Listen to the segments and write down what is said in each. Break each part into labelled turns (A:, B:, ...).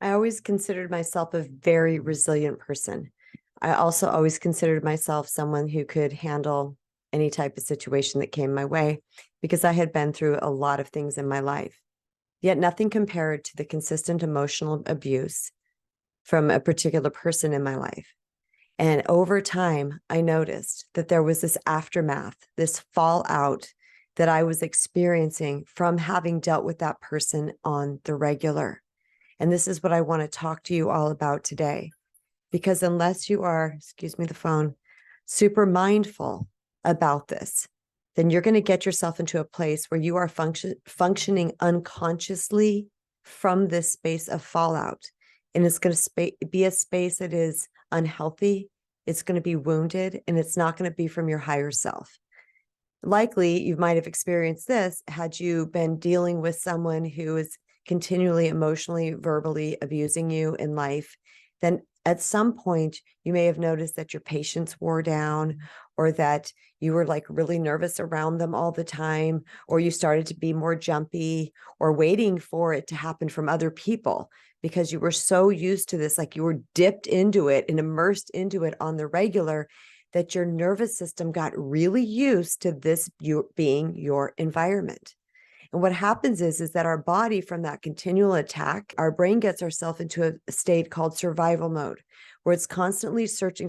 A: I always considered myself a very resilient person. I also always considered myself someone who could handle any type of situation that came my way because I had been through a lot of things in my life. Yet nothing compared to the consistent emotional abuse from a particular person in my life. And over time, I noticed that there was this aftermath, this fallout that I was experiencing from having dealt with that person on the regular. And this is what I want to talk to you all about today. Because unless you are, excuse me, the phone, super mindful about this, then you're going to get yourself into a place where you are functioning unconsciously from this space of fallout. And it's going to be a space that is unhealthy. It's going to be wounded, and it's not going to be from your higher self. Likely, you might have experienced this had you been dealing with someone who is continually emotionally, verbally abusing you in life. Then at some point, you may have noticed that your patience wore down, or that you were like really nervous around them all the time, or you started to be more jumpy or waiting for it to happen from other people because you were so used to this, like you were dipped into it and immersed into it on the regular, that your nervous system got really used to this being your environment. And what happens is that our body, from that continual attack, our brain gets ourselves into a state called survival mode, where it's constantly searching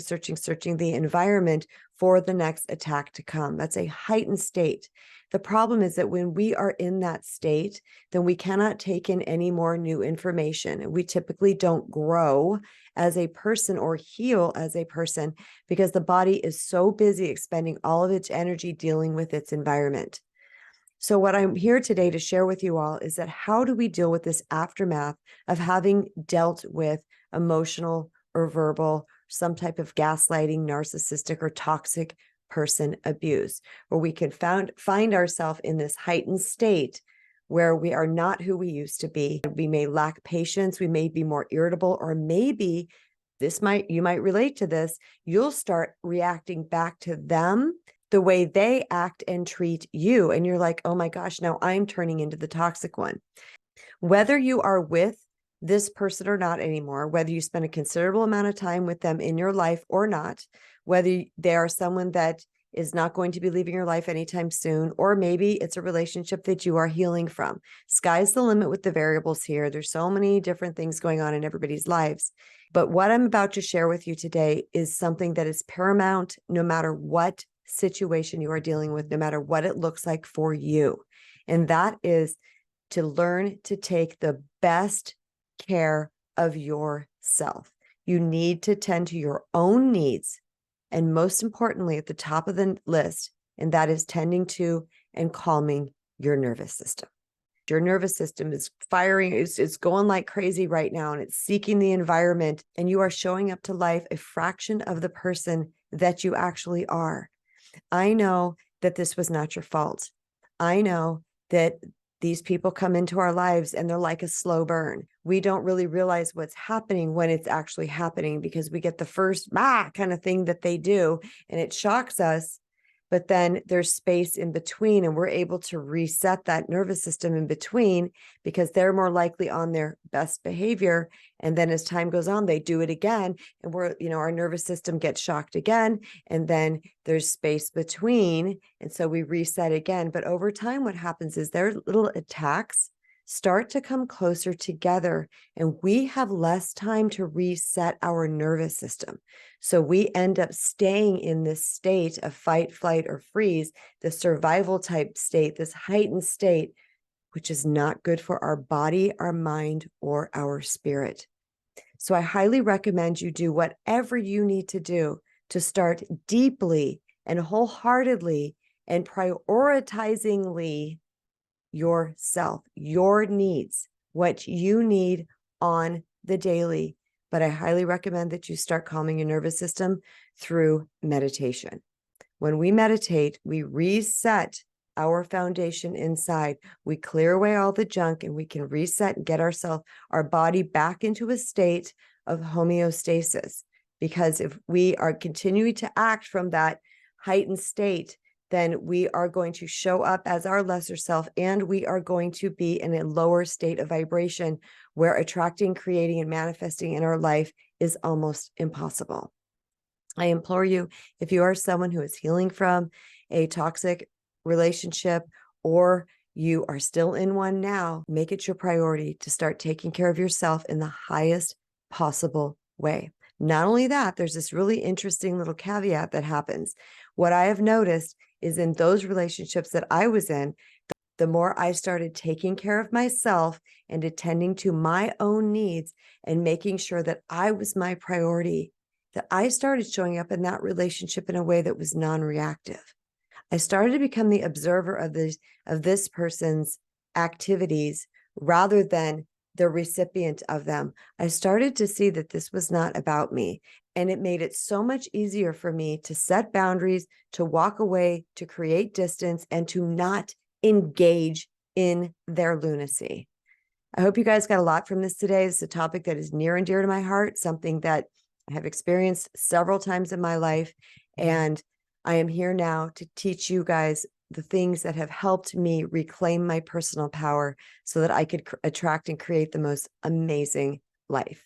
A: the environment for the next attack to come. That's a heightened state. The problem is that when we are in that state, then we cannot take in any more new information. And we typically don't grow as a person or heal as a person because the body is so busy expending all of its energy dealing with its environment. So what I'm here today to share with you all is that how do we deal with this aftermath of having dealt with emotional or verbal, some type of gaslighting, narcissistic, or toxic person abuse, where we can find ourselves in this heightened state where we are not who we used to be. We may lack patience, we may be more irritable, or maybe you might relate to this, you'll start reacting back to them the way they act and treat you. And you're like, oh my gosh, now I'm turning into the toxic one. Whether you are with this person or not anymore, whether you spend a considerable amount of time with them in your life or not, whether they are someone that is not going to be leaving your life anytime soon, or maybe it's a relationship that you are healing from. Sky's the limit with the variables here. There's so many different things going on in everybody's lives. But what I'm about to share with you today is something that is paramount no matter what situation you are dealing with, no matter what it looks like for you. And that is to learn to take the best care of yourself. You need to tend to your own needs. And most importantly, at the top of the list, and that is tending to and calming your nervous system. Your nervous system is firing, it's going like crazy right now, and it's seeking the environment, and you are showing up to life a fraction of the person that you actually are. I know that this was not your fault. I know that these people come into our lives and they're like a slow burn. We don't really realize what's happening when it's actually happening because we get the first kind of thing that they do and it shocks us. But then there's space in between and we're able to reset that nervous system in between because they're more likely on their best behavior. And then as time goes on, they do it again. And our nervous system gets shocked again. And then there's space between. And so we reset again. But over time, what happens is their little attacks start to come closer together, and we have less time to reset our nervous system. So we end up staying in this state of fight, flight, or freeze, the survival type state, this heightened state, which is not good for our body, our mind, or our spirit. So I highly recommend you do whatever you need to do to start deeply and wholeheartedly and prioritizingly yourself, your needs, what you need on the daily. But I highly recommend that you start calming your nervous system through meditation. When we meditate, we reset our foundation inside. We clear away all the junk and we can reset and get our body back into a state of homeostasis. Because if we are continuing to act from that heightened state, then we are going to show up as our lesser self, and we are going to be in a lower state of vibration where attracting, creating, and manifesting in our life is almost impossible. I implore you, if you are someone who is healing from a toxic relationship, or you are still in one now, make it your priority to start taking care of yourself in the highest possible way. Not only that, there's this really interesting little caveat that happens. What I have noticed is in those relationships that I was in, the more I started taking care of myself and attending to my own needs and making sure that I was my priority, that I started showing up in that relationship in a way that was non-reactive. I started to become the observer of this person's activities rather than the recipient of them. I started to see that this was not about me, and it made it so much easier for me to set boundaries, to walk away, to create distance, and to not engage in their lunacy. I hope you guys got a lot from this today. It's a topic that is near and dear to my heart, something that I have experienced several times in my life. And I am here now to teach you guys the things that have helped me reclaim my personal power so that I could attract and create the most amazing life.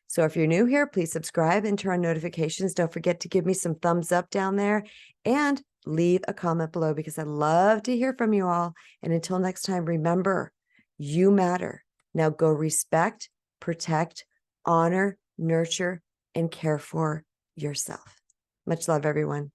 A: So if you're new here, please subscribe and turn on notifications. Don't forget to give me some thumbs up down there and leave a comment below, because I love to hear from you all. And until next time, remember, you matter. Now go respect, protect, honor, nurture, and care for yourself. Much love, everyone.